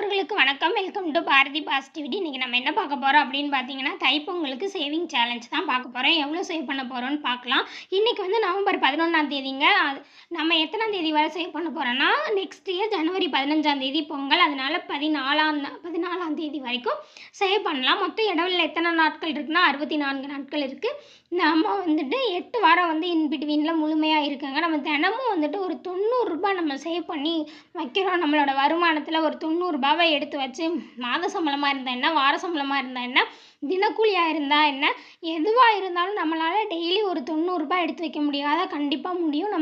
நண்பர்களுக்கு வணக்கம். Welcome to Bharathi positivity. இன்றைக்கி நம்ம என்ன பார்க்க போகிறோம் அப்படின்னு பார்த்தீங்கன்னா, தைப்பொங்கலுக்கு சேவிங் சேலஞ்ச் தான் பார்க்க போகிறோம். எவ்வளோ சேவ் பண்ண போகிறோன்னு பார்க்கலாம். இன்றைக்கி வந்து நவம்பர் 11ஆம் தேதிங்க. நம்ம எத்தனாம் தேதி வரை சேவ் பண்ண போகிறோன்னா, நெக்ஸ்ட் இயர் ஜனவரி 15ஆம் தேதி பொங்கல். அதனால் 14ஆம் தேதி வரைக்கும் சேவ் பண்ணலாம். மொத்தம் இடைவெளியில் எத்தனை நாட்கள் இருக்குன்னா 64 நாட்கள் இருக்குது. நம்ம வந்துட்டு 8 வாரம் வந்து இன்பிட்வீனில் முழுமையாக இருக்குங்க. நம்ம தினமும் வந்துட்டு ஒரு 90 ரூபாய் நம்ம சேவ் பண்ணி வைக்கிறோம். நம்மளோட வருமானத்தில் ஒரு 90 ரூபாவை எடுத்து வச்சு மாத சம்பளமாக இருந்தால் என்ன, வார சம்பளமாக இருந்தால் என்ன, தினக்கூலியாக இருந்தால் என்ன, எதுவாக இருந்தாலும் நம்மளால் டெய்லி ஒரு 90 ரூபாய் எடுத்து வைக்க முடியாதா? கண்டிப்பாக முடியும்.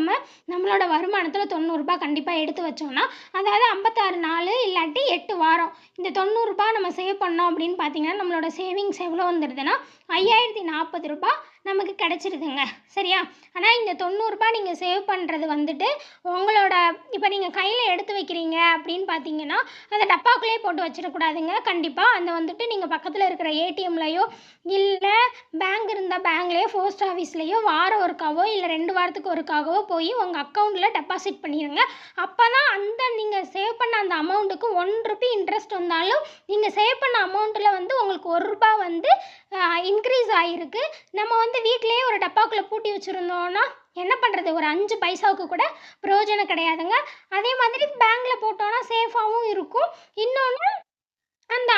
நம்மளோட வருமானத்தில் 90 ரூபாய் கண்டிப்பாக எடுத்து வச்சோம்னா, அதாவது 56 நாள் இல்லாட்டி 8 வாரம் இந்த 90 ரூபாய் நம்ம சேவ் பண்ணோம் அப்படின்னு பார்த்தீங்கன்னா, நம்மளோட சேவிங்ஸ் எவ்வளோ வந்துடுதுன்னா 5040 ரூபாய் நமக்கு கிடச்சிருதுங்க. சரியா? ஆனால் இந்த 90 ரூபாய் நீங்கள் சேவ் பண்ணுறது வந்துட்டு உங்களோட இப்போ நீங்கள் கையில் எடுத்து வைக்கிறீங்க அப்படின்னு பார்த்தீங்கன்னா, அந்த டப்பாக்குள்ளேயே போட்டு வச்சிடக்கூடாதுங்க. கண்டிப்பாக அந்த வந்துட்டு நீங்கள் பக்கத்தில் இருக்கிற ஏடிஎம்லையோ இல்லை பேங்க் இருந்தால் பேங்க்லேயோ போஸ்ட் ஆஃபீஸ்லேயோ வாரம் ஒருக்காவோ இல்லை 2 வாரத்துக்கு ஒருக்காகவோ போய் உங்கள் அக்கௌண்ட்டில் டெபாசிட் பண்ணிடுங்க. அப்போ தான் அந்த நீங்கள் சேவ் பண்ண அந்த அமௌண்ட்டுக்கு 1 ரூபி இன்ட்ரெஸ்ட் வந்தாலும் நீங்கள் சேவ் பண்ண அமௌண்ட்டில் வந்து உங்களுக்கு 1 ரூபாய் வந்து இன்க்ரீஸ் ஆகிருக்கு. நம்ம வந்து வீட்டிலேயே ஒரு டப்பாக்குள்ளே பூட்டி வச்சுருந்தோன்னா என்ன பண்ணுறது, ஒரு 5 பைசாவுக்கு கூட பிரயோஜனம் கிடையாதுங்க. அதே மாதிரி பேங்க்கில் போட்டோன்னா சேஃபாகவும் இருக்கும். இன்னொன்று அந்த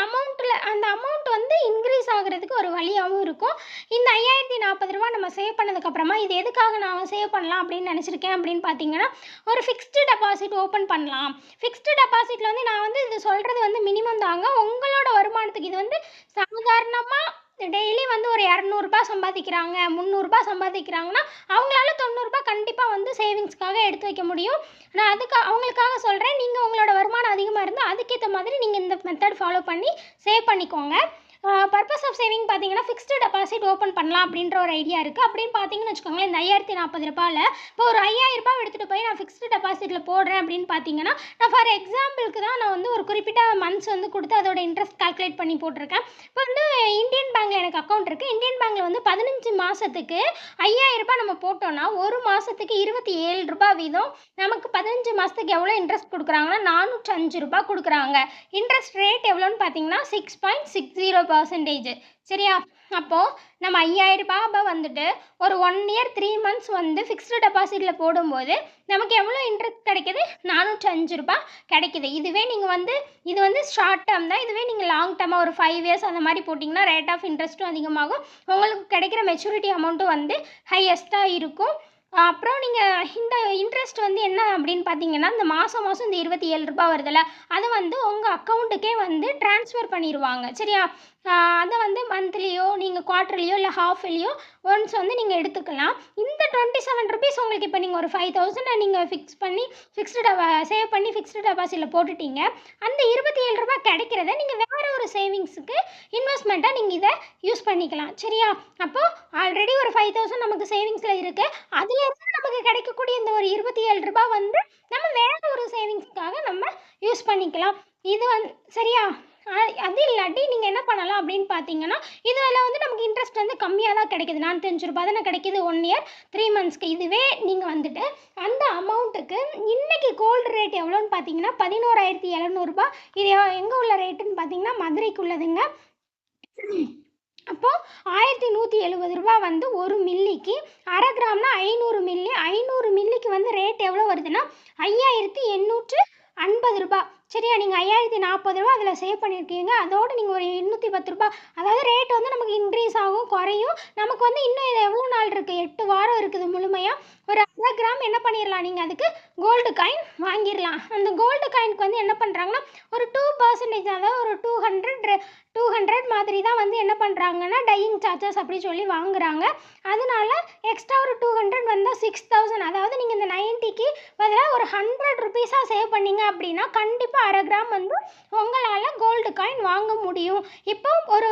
அமௌண்ட் வந்து இன்க்ரீஸ் ஆகிறதுக்கு ஒரு வழியாகவும் இருக்கும். இந்த 5040 ரூபா நம்ம சேவ் பண்ணதுக்கப்புறமா இது எதுக்காக நான் சேவ் பண்ணலாம் அப்படின்னு நினச்சிருக்கேன் அப்படின்னு பார்த்தீங்கன்னா, ஒரு ஃபிக்ஸ்டு டெபாசிட் ஓப்பன் பண்ணலாம். ஃபிக்ஸ்டு டெபாசிட்டில் வந்து நான் வந்து இது சொல்கிறது வந்து மினிமம் தாங்க. உங்களோட வருமானத்துக்கு இது வந்து சாதாரணமாக டெய்லி வந்து ஒரு 200 ரூபாய் சம்பாதிக்கிறாங்க, 300 ரூபாய் சம்பாதிக்கிறாங்கன்னா அவங்களால 90 ரூபாய் கண்டிப்பாக வந்து சேவிங்ஸ்க்காக எடுத்து வைக்க முடியும். நான் அவங்களுக்காக சொல்கிறேன். நீங்கள் உங்களோட வருமானம் அதிகமாக இருந்தால் அதுக்கேற்ற மாதிரி நீங்கள் இந்த மெத்தட் ஃபாலோ பண்ணி சேவ் பண்ணிக்கோங்க. பர்பஸ் ஆஃப் சேவிங் பார்த்தீங்கன்னா, ஃபிக்ஸ்டு டெபாசிட் ஓப்பன் பண்ணலாம் அப்படின்ற ஒரு ஐடியா இருக்குது. அப்படின்னு பார்த்தீங்கன்னு வச்சுக்கோங்களேன், இந்த 5040 ரூபாயில் இப்போ ஒரு 5000 ரூபாய் எடுத்துகிட்டு போய் நான் ஃபிக்ஸ்டு டெபாசிட்டில் போடுறேன் அப்படின்னு பார்த்தீங்கன்னா, நான் ஃபார் எக்ஸாம்பிளுக்கு தான் நான் வந்து ஒரு குறிப்பிட்ட மந்த்ஸ் வந்து கொடுத்து அதோட இன்ட்ரெஸ்ட் கால்குலேட் பண்ணி போட்டிருக்கேன். இப்போ வந்து இந்தியன் பேங்க்கில் எனக்கு அக்கௌண்ட் இருக்குது. இந்தியன் பேங்க்கில் வந்து 15 மாதத்துக்கு 5000 ரூபாய் நம்ம போட்டோன்னா ஒரு மாதத்துக்கு 27 ரூபாய் வீதம் நமக்கு 15 மாதத்துக்கு எவ்வளோ இன்ட்ரெஸ்ட் கொடுக்குறாங்கன்னா 405 ரூபாய் கொடுக்குறாங்க. இன்ட்ரெஸ்ட் ரேட் எவ்வளோன்னு பார்த்தீங்கன்னா 6.60%. சரியா? அப்போது நம்ம 5000 ரூபாய் வந்துட்டு ஒரு 1 இயர் 3 மந்த்ஸ் வந்து ஃபிக்ஸ்டு டெபாசிட்டில் போடும்போது நமக்கு எவ்வளோ இன்ட்ரெஸ்ட் கிடைக்கிது? 405 ரூபாய் கிடைக்கிது. இதுவே நீங்கள் வந்து இது வந்து ஷார்ட் டேர்ம் தான். இதுவே நீங்கள் லாங் டேர்மாக ஒரு 5 இயர்ஸ் அந்த மாதிரி போட்டிங்கன்னா ரேட் ஆஃப் இன்ட்ரெஸ்ட்டும் அதிகமாகும். உங்களுக்கு கிடைக்கிற மெச்சூரிட்டி அமௌண்ட்டும் வந்து ஹையஸ்ட்டாக இருக்கும். அப்புறம் நீங்கள் இந்த இன்ட்ரெஸ்ட் வந்து என்ன அப்படின்னு பார்த்தீங்கன்னா, இந்த மாதம் இந்த 27 ரூபாய் வருதுல்ல, அதை வந்து உங்கள் அக்கௌண்ட்டுக்கே வந்து ட்ரான்ஸ்ஃபர் பண்ணிடுவாங்க. சரியா? அதை வந்து மந்த்லியோ நீங்கள் குவார்ட்டர்லியோ இல்லை ஹாஃப்லியோ ஒன்ஸ் வந்து நீங்கள் எடுத்துக்கலாம். இந்த 27 ருபீஸ் உங்களுக்கு இப்போ நீங்கள் ஒரு 5000 நீங்கள் சேவ் பண்ணி ஃபிக்ஸ்டு டெபாசிட்டில் போட்டுட்டீங்க. அந்த 27 ரூபாய் கிடைக்கிறத நீங்கள் வேறு ஒரு சேவிங்ஸுக்கு இன்வெஸ்ட்மெண்ட்டாக நீங்கள் இதை யூஸ் பண்ணிக்கலாம். சரியா? அப்போது ஆல்ரெடி ஒரு 5000 நமக்கு சேவிங்ஸில் இருக்குது. அதுலேருந்து நமக்கு கிடைக்கக்கூடிய இந்த ஒரு 27 ரூபாய் வந்து நம்ம வேறு ஒரு சேவிங்ஸ்க்காக நம்ம யூஸ் பண்ணிக்கலாம். இது சரியா? அது இல்லாட்டி நீங்கள் என்ன பண்ணலாம் அப்படின்னு பார்த்தீங்கன்னா, இதில் வந்து நமக்கு இன்ட்ரெஸ்ட் வந்து கம்மியாக தான் கிடைக்கிது. 405 ரூபாய் தானே கிடைக்கிது 1 இயர் 3 மந்த்ஸ்க்கு. இதுவே நீங்கள் வந்துட்டு அந்த அமௌண்ட்டுக்கு இன்றைக்கி கோல்டு ரேட் எவ்வளோன்னு பார்த்தீங்கன்னா 11,700 ரூபாய். இது எங்கே உள்ள ரேட்டுன்னு பார்த்தீங்கன்னா மதுரைக்கு உள்ளதுங்க. அப்போது 1170 ரூபாய் வந்து 1 மில்லிக்கு. 1/2 கிராம்னா 500 மில்லி. 500 மில்லிக்கு வந்து ரேட் எவ்வளோ வருதுன்னா 5850 ரூபாய். சரியா? நீங்கள் 5040 ரூபாய் அதில் சேவ் பண்ணியிருக்கீங்க. அதோடு நீங்கள் ஒரு 810 ரூபாய், அதாவது ரேட் வந்து நமக்கு இன்க்ரீஸ் ஆகும் குறையும். நமக்கு வந்து இன்னும் இது எவ்வளோ நாள் இருக்குது? 8 வாரம் இருக்குது முழுமையாக. ஒரு 1/2 கிராம் என்ன பண்ணிடலாம், நீங்கள் அதுக்கு கோல்டு காயின் வாங்கிடலாம். அந்த கோல்டு காயினுக்கு வந்து என்ன பண்ணுறாங்கன்னா ஒரு 2%, அதாவது ஒரு 200 மாதிரி தான் வந்து என்ன பண்ணுறாங்கன்னா டையிங் சார்ஜஸ் அப்படி சொல்லி வாங்குறாங்க. அதனால எக்ஸ்ட்ரா ஒரு 200 வந்தால் 6000. அதாவது நீங்கள் இந்த 90க்கு பதிலாக ஒரு 100 ருபீஸாக சேவ் பண்ணிங்க அப்படின்னா கண்டிப்பாக 1/2 கிராம் வந்து உங்களால் கோல்டு காயின் வாங்க முடியும். இப்போ ஒரு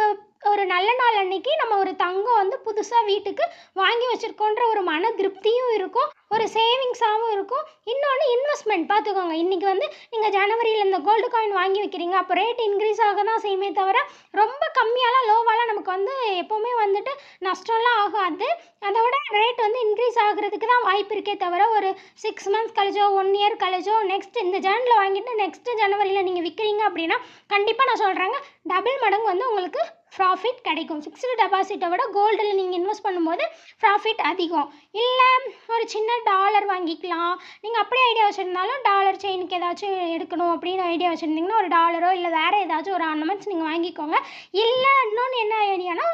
ஒரு நல்ல நாள் அன்னைக்கு நம்ம ஒரு தங்கம் வந்து புதுசாக வீட்டுக்கு வாங்கி வச்சுருக்கோன்ற ஒரு மன திருப்தியும் இருக்கும், ஒரு சேவிங்ஸாகவும் இருக்கும். இன்னொன்று இன்வெஸ்ட்மெண்ட் பார்த்துக்கோங்க. இன்றைக்கி வந்து நீங்கள் ஜனவரியில் இந்த கோல்டு காயின் வாங்கி வைக்கிறீங்க, அப்போ ரேட் இன்க்ரீஸ் ஆக தான் செய்யுமே தவிர ரொம்ப கம்மியாலாம் லோவாலாம் நமக்கு வந்து எப்போவுமே வந்துட்டு நஷ்டம்லாம் ஆகாது. அதை விட ரேட் வந்து இன்க்ரீஸ் ஆகுறதுக்கு தான் வாய்ப்பு இருக்கே தவிர ஒரு 6 மந்த்ஸ் கழிச்சோ 1 இயர் கழிச்சோ நெக்ஸ்ட் இந்த ஜானில் வாங்கிட்டு நெக்ஸ்ட்டு ஜனவரியில் நீங்கள் விற்கிறீங்க அப்படின்னா கண்டிப்பாக நான் சொல்கிறேங்க டபுள் மடங்கு வந்து உங்களுக்கு ப்ராஃபிட் கிடைக்கும். ஃபிக்ஸ்டு டெபாசிட்டை விட கோல்டில் நீங்கள் இன்வெஸ்ட் பண்ணும்போது ப்ராஃபிட் அதிகம். இல்லை ஒரு சின்ன டாலர் வாங்கிக்கலாம். நீங்கள் அப்படியே ஐடியா வச்சுருந்தாலும் டாலர் செயினுக்கு ஏதாச்சும் எடுக்கணும் அப்படின்னு ஐடியா வச்சுருந்தீங்கன்னா ஒரு டாலரோ இல்லை வேறு ஏதாச்சும் ஒரு ஆர்னமெண்ட்ஸ் நீங்கள் வாங்கிக்கோங்க. இல்லை இன்னொன்று என்ன ஐடியானா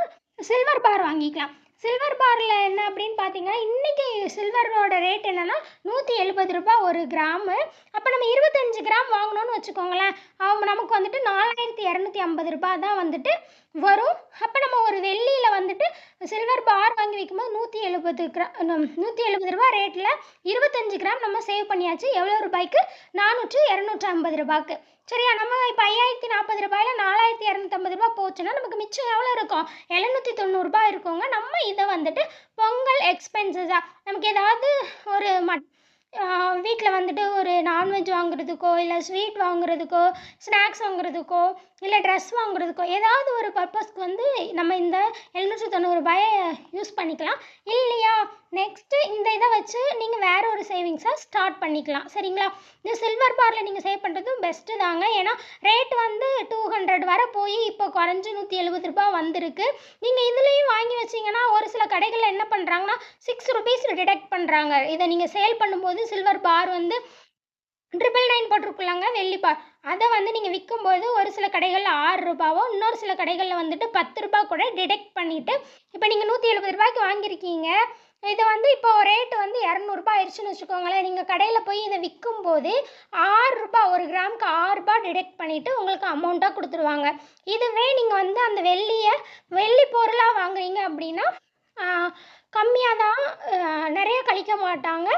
சில்வர் பார் வாங்கிக்கலாம். சில்வர் பாரில் என்ன அப்படின்னு பார்த்தீங்கன்னா இன்றைக்கி சில்வரோட ரேட் என்னென்னா ₹170 ஒரு கிராமு. அப்போ நம்ம 25 கிராம் வாங்கினோன்னு வச்சுக்கோங்களேன், நமக்கு வந்துட்டு ₹4250 தான் வந்துட்டு வரும். அப்போ நம்ம ஒரு வெள்ளியில் வந்துட்டு சில்வர் பார் வாங்கி வைக்கும்போது ₹170 ரேட்டில் 25 கிராம் நம்ம சேவ் பண்ணியாச்சு. எவ்வளோ ரூபாய்க்கு? 250 சரியா? நம்ம இப்போ ₹5040 ₹4250 போச்சுன்னா நமக்கு மிச்சம் எவ்வளோ இருக்கும்? ₹790 இருக்குங்க. நம்ம இதை வந்துட்டு பொங்கல் எக்ஸ்பென்சஸாக நமக்கு ஏதாவது ஒரு வீட்டில் வந்துட்டு ஒரு நான்வெஜ் வாங்குறதுக்கோ இல்லை ஸ்வீட் வாங்குறதுக்கோ ஸ்நாக்ஸ் வாங்குறதுக்கோ இல்லை ட்ரெஸ் வாங்குறதுக்கோ ஏதாவது ஒரு பர்பஸ்க்கு வந்து நம்ம இந்த ₹790 யூஸ் பண்ணிக்கலாம். இல்லையா நெக்ஸ்ட்டு இந்த இதை வச்சு நீங்கள் வேறு ஒரு சேவிங்ஸை ஸ்டார்ட் பண்ணிக்கலாம். சரிங்களா? இந்த சில்வர் பாரில் நீங்கள் சேவ் பண்ணுறதும் பெஸ்ட்டு தாங்க. ஏன்னா ரேட் வந்து 200 வர போய் இப்போ குறைஞ்சி ₹170 வந்திருக்கு. நீங்கள் இதுலேயும் வாங்கி வச்சிங்கன்னா ஒரு சில கடைகளில் என்ன பண்ணுறாங்கன்னா ₹6 டிடெக்ட் பண்ணுறாங்க. இதை நீங்கள் சேல் பண்ணும்போது சில்வர் பார் வந்து 999 போட்டிருக்குலாங்க வெள்ளி பார். அதை வந்து நீங்கள் விற்கும்போது ஒரு சில கடைகளில் ₹6 இன்னொரு சில கடைகளில் வந்துட்டு ₹10 கூட டிடெக்ட் பண்ணிவிட்டு இப்போ நீங்கள் ₹170 வாங்கியிருக்கீங்க. இதை வந்து இப்போ ரேட்டு வந்து ₹200 ஆயிடுச்சுன்னு வச்சுக்கோங்களேன். நீங்கள் கடையில் போய் இதை விற்கும்போது ₹6 ஒரு கிராமுக்கு ₹6 டிடெக்ட் பண்ணிவிட்டு உங்களுக்கு அமௌண்ட்டாக கொடுத்துருவாங்க. இதுவே நீங்கள் வந்து அந்த வெள்ளி பொருளாக வாங்குறீங்க அப்படின்னா கம்மியாக தான், நிறைய கழிக்க மாட்டாங்க.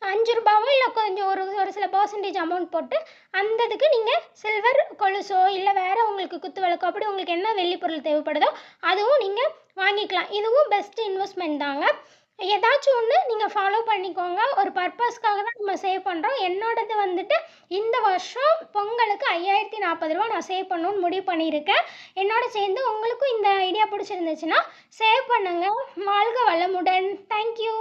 ₹5 இல்லை கொஞ்சம் ஒரு சில பர்சன்டேஜ் அமௌண்ட் போட்டு அந்த இதுக்கு நீங்கள் சில்வர் கொலுசோ இல்லை வேறு உங்களுக்கு குத்து விளக்கோ அப்படி உங்களுக்கு என்ன வெள்ளி பொருள் தேவைப்படுதோ அதுவும் நீங்கள் வாங்கிக்கலாம். இதுவும் பெஸ்ட் இன்வெஸ்ட்மெண்ட் தாங்க. ஏதாச்சும் ஒன்று நீங்கள் ஃபாலோ பண்ணிக்கோங்க. ஒரு பர்பஸ்க்காக தான் நம்ம சேவ் பண்ணுறோம். என்னோடது வந்துட்டு இந்த வருஷம் பொங்கலுக்கு ₹5040 நான் சேவ் பண்ணணும்னு முடிவு பண்ணியிருக்கேன். என்னோட சேர்ந்து உங்களுக்கும் இந்த ஐடியா பிடிச்சிருந்துச்சுன்னா சேவ் பண்ணுங்கள். வாழ்க வளமுடன். தேங்க்யூ.